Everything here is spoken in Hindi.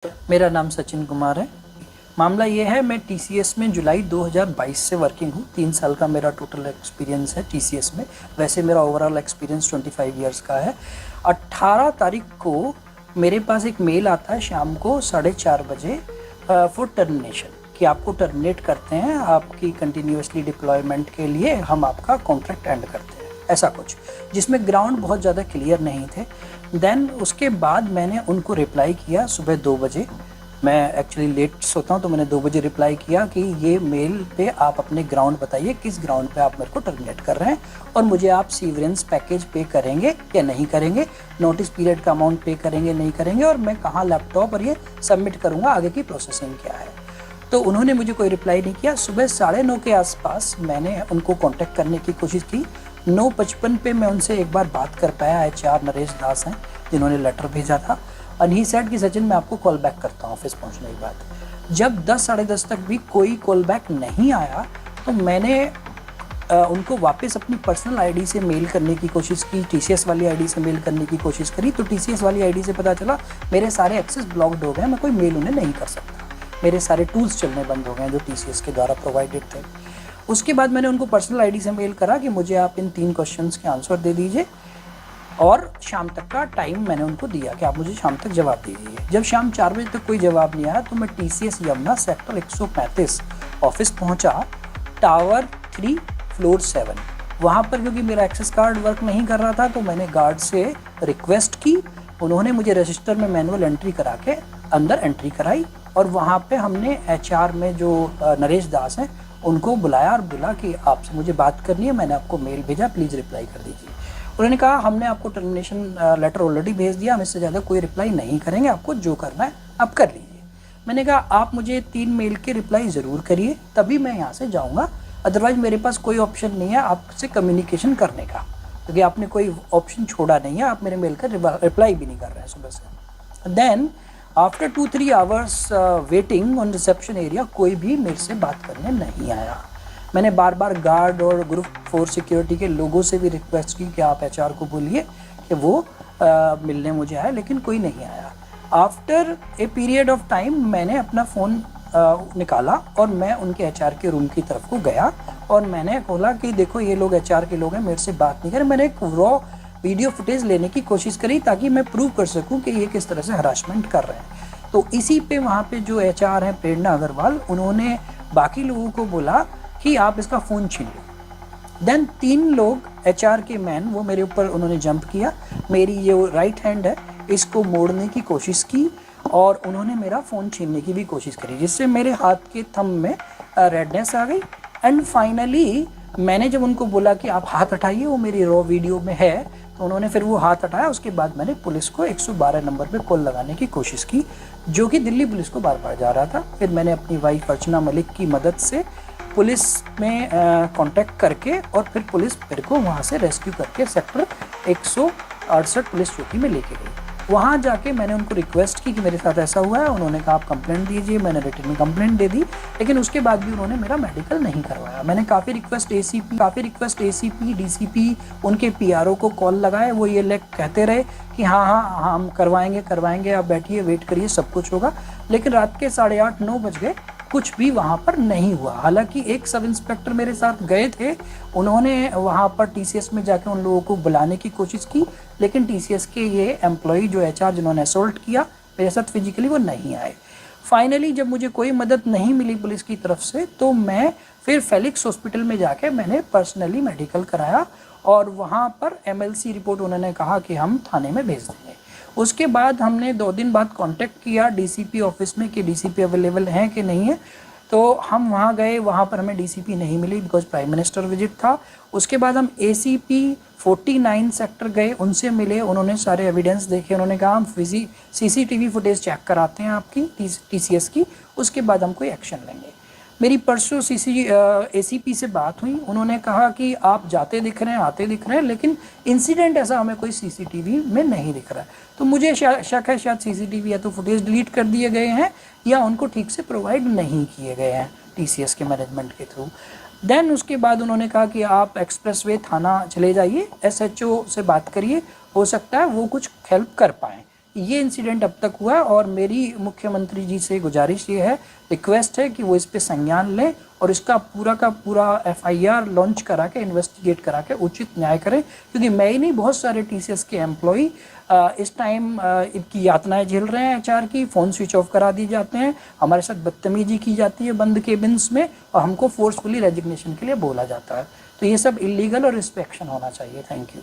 मेरा नाम सचिन कुमार है। मामला ये है, मैं टीसीएस में जुलाई 2022 से वर्किंग हूँ। 3 साल का मेरा टोटल एक्सपीरियंस है टीसीएस में। वैसे मेरा ओवरऑल एक्सपीरियंस 25 इयर्स का है। 18 तारीख को मेरे पास एक मेल आता है शाम को 4:30 बजे फॉर टर्मिनेशन कि आपको टर्मिनेट करते हैं, आपकी कंटिन्यूसली डिप्लॉयमेंट के लिए हम आपका कॉन्ट्रैक्ट एंड करते हैं, ऐसा कुछ, जिसमें ग्राउंड बहुत ज़्यादा क्लियर नहीं थे। देन उसके बाद मैंने उनको रिप्लाई किया सुबह 2 बजे। मैं एक्चुअली लेट सोता हूँ तो मैंने 2 बजे रिप्लाई किया कि ये मेल पे आप अपने ग्राउंड बताइए, किस ग्राउंड पे आप मेरे को टर्मिनेट कर रहे हैं और मुझे आप सीवरेंस पैकेज पे करेंगे या नहीं करेंगे, नोटिस पीरियड का अमाउंट पे करेंगे नहीं करेंगे, और मैं कहाँ लैपटॉप और ये सबमिट करूँगा, आगे की प्रोसेसिंग क्या है। तो उन्होंने मुझे कोई रिप्लाई नहीं किया। सुबह 9:30 के आसपास मैंने उनको कांटेक्ट करने की कोशिश की। 9:55 पे मैं उनसे एक बार बात कर पाया। HR नरेश दास हैं जिन्होंने लेटर भेजा था। एंड ही सेड कि सचिन मैं आपको कॉल बैक करता हूँ ऑफिस पहुँचने के बाद। जब 10 साढ़े 10 तक भी कोई कॉल बैक नहीं आया तो मैंने उनको वापस अपनी पर्सनल आईडी से मेल करने की कोशिश की, टीसीएस वाली आईडी से मेल करने की कोशिश करी। तो टीसीएस वाली आईडी से पता चला मेरे सारे एक्सेस ब्लॉक्ड हो गए, मैं कोई मेल उन्हें नहीं कर सकता, मेरे सारे टूल्स चलने बंद हो गए जो टीसीएस के द्वारा प्रोवाइडेड थे। उसके बाद मैंने उनको पर्सनल आईडी से मेल करा कि मुझे आप इन 3 क्वेश्चंस के आंसर दे दीजिए, और शाम तक का टाइम मैंने उनको दिया कि आप मुझे शाम तक जवाब दे दीजिए। जब शाम 4 बजे तक कोई जवाब नहीं आया तो मैं टीसीएस यमुना सेक्टर 135 ऑफिस पहुंचा, टावर 3 फ्लोर 7। वहाँ पर क्योंकि मेरा एक्सेस कार्ड वर्क नहीं कर रहा था तो मैंने गार्ड से रिक्वेस्ट की। उन्होंने मुझे रजिस्टर में मैनुअल एंट्री करा के अंदर एंट्री कराई, और वहाँ पे हमने HR में जो नरेश दास हैं उनको बुलाया और बोला कि आपसे मुझे बात करनी है, मैंने आपको मेल भेजा, प्लीज़ रिप्लाई कर दीजिए। उन्होंने कहा हमने आपको टर्मिनेशन लेटर ऑलरेडी भेज दिया, हम इससे ज़्यादा कोई रिप्लाई नहीं करेंगे, आपको जो करना है आप कर लीजिए। मैंने कहा आप मुझे 3 मेल के रिप्लाई ज़रूर करिए तभी मैं यहाँ से जाऊँगा, अदरवाइज़ मेरे पास कोई ऑप्शन नहीं है आपसे कम्युनिकेशन करने का, क्योंकि आपने कोई ऑप्शन छोड़ा नहीं है, आप मेरे मेल का रिप्लाई भी नहीं कर रहे हैं सुबह से। Then after 2-3 hours waiting on reception area कोई भी मेरे से बात करने नहीं आया। मैंने बार बार गार्ड और ग्रुप 4 सिक्योरिटी के लोगों से भी रिक्वेस्ट की कि आप HR को बोलिए कि वो मिलने मुझे आए, लेकिन कोई नहीं आया। After a period of time मैंने अपना फ़ोन निकाला और मैं उनके HR के रूम की तरफ को गया और मैंने बोला कि देखो ये लोग HR के लोग हैं, मेरे से बात नहीं करें। मैंने एक रॉ वीडियो फुटेज लेने की कोशिश करी ताकि मैं प्रूव कर सकूं कि ये किस तरह से हरासमेंट कर रहे हैं। तो इसी पे वहाँ पे जो HR हैं प्रेरणा अग्रवाल, उन्होंने बाकी लोगों को बोला कि आप इसका फ़ोन छीन लो। देन 3 लोग HR के मैन वो मेरे ऊपर उन्होंने जंप किया, मेरी जो राइट हैंड है इसको मोड़ने की कोशिश की और उन्होंने मेरा फ़ोन छीनने की भी कोशिश करी, जिससे मेरे हाथ के थंब में रेडनेस आ गई। एंड फाइनली मैंने जब उनको बोला कि आप हाथ हटाइए, वो मेरी रॉ वीडियो में है, तो उन्होंने फिर वो हाथ हटाया। उसके बाद मैंने पुलिस को 112 नंबर पे कॉल लगाने की कोशिश की, जो कि दिल्ली पुलिस को बार बार जा रहा था। फिर मैंने अपनी वाइफ अर्चना मलिक की मदद से पुलिस में कांटेक्ट करके और फिर पुलिस मेरे को वहाँ से रेस्क्यू करके सेक्टर 168 पुलिस चौकी में लेके गई। वहाँ जाके मैंने उनको रिक्वेस्ट की कि मेरे साथ ऐसा हुआ है। उन्होंने कहा आप कंप्लेंट दीजिए, मैंने रिटन में कंप्लेंट दे दी, लेकिन उसके बाद भी उन्होंने मेरा मेडिकल नहीं करवाया। मैंने काफ़ी रिक्वेस्ट ACP DCP उनके PRO को कॉल लगाए, वो ये कहते रहे कि हाँ हम करवाएंगे, आप बैठिए वेट करिए सब कुछ होगा। लेकिन रात के 8:30-9 बज गए, कुछ भी वहाँ पर नहीं हुआ। हालांकि एक सब इंस्पेक्टर मेरे साथ गए थे, उन्होंने वहाँ पर टीसीएस में जाके उन लोगों को बुलाने की कोशिश की, लेकिन टीसीएस के ये एम्प्लॉय जो HR जिन्होंने असॉल्ट किया मेरे साथ फिजिकली, वो नहीं आए। फाइनली जब मुझे कोई मदद नहीं मिली पुलिस की तरफ से तो मैं फिर फेलिक्स हॉस्पिटल में जाके मैंने पर्सनली मेडिकल कराया और वहाँ पर MLC रिपोर्ट उन्होंने कहा कि हम थाने में भेज देंगे। उसके बाद हमने 2 दिन बाद कांटेक्ट किया DCP ऑफिस में कि DCP अवेलेबल हैं कि नहीं है, तो हम वहाँ गए, वहाँ पर हमें DCP नहीं मिली बिकॉज प्राइम मिनिस्टर विजिट था। उसके बाद हम ACP 49 सेक्टर गए, उनसे मिले, उन्होंने सारे एविडेंस देखे, उन्होंने कहा हम CCTV फुटेज चेक कराते हैं आपकी TCS की, उसके बाद हम कोई एक्शन लेंगे। मेरी परसों ACP से बात हुई, उन्होंने कहा कि आप जाते दिख रहे हैं, आते दिख रहे हैं, लेकिन इंसिडेंट ऐसा हमें कोई CCTV में नहीं दिख रहा है। तो मुझे शक है शायद CCTV या तो फुटेज डिलीट कर दिए गए हैं या उनको ठीक से प्रोवाइड नहीं किए गए हैं TCS के मैनेजमेंट के थ्रू। देन उसके बाद उन्होंने कहा कि आप एक्सप्रेसवे थाना चले जाइए, SHO से बात करिए, हो सकता है वो कुछ हेल्प कर पाएँ। ये इंसिडेंट अब तक हुआ और मेरी मुख्यमंत्री जी से गुजारिश ये है, रिक्वेस्ट है कि वो इस पे संज्ञान लें और इसका पूरा का पूरा FIR लॉन्च करा के इन्वेस्टिगेट करा के उचित न्याय करें, क्योंकि मैं ही नहीं बहुत सारे TCS के एम्प्लॉई इस टाइम इनकी यातनाएं झेल रहे हैं। HR की फ़ोन स्विच ऑफ करा दिए जाते हैं, हमारे साथ बदतमीजी की जाती है बंद केबिन्स में और हमको फोर्सफुली रेजिग्नेशन के लिए बोला जाता है। तो ये सब इलीगल और इस पे एक्शन होना चाहिए। Thank you.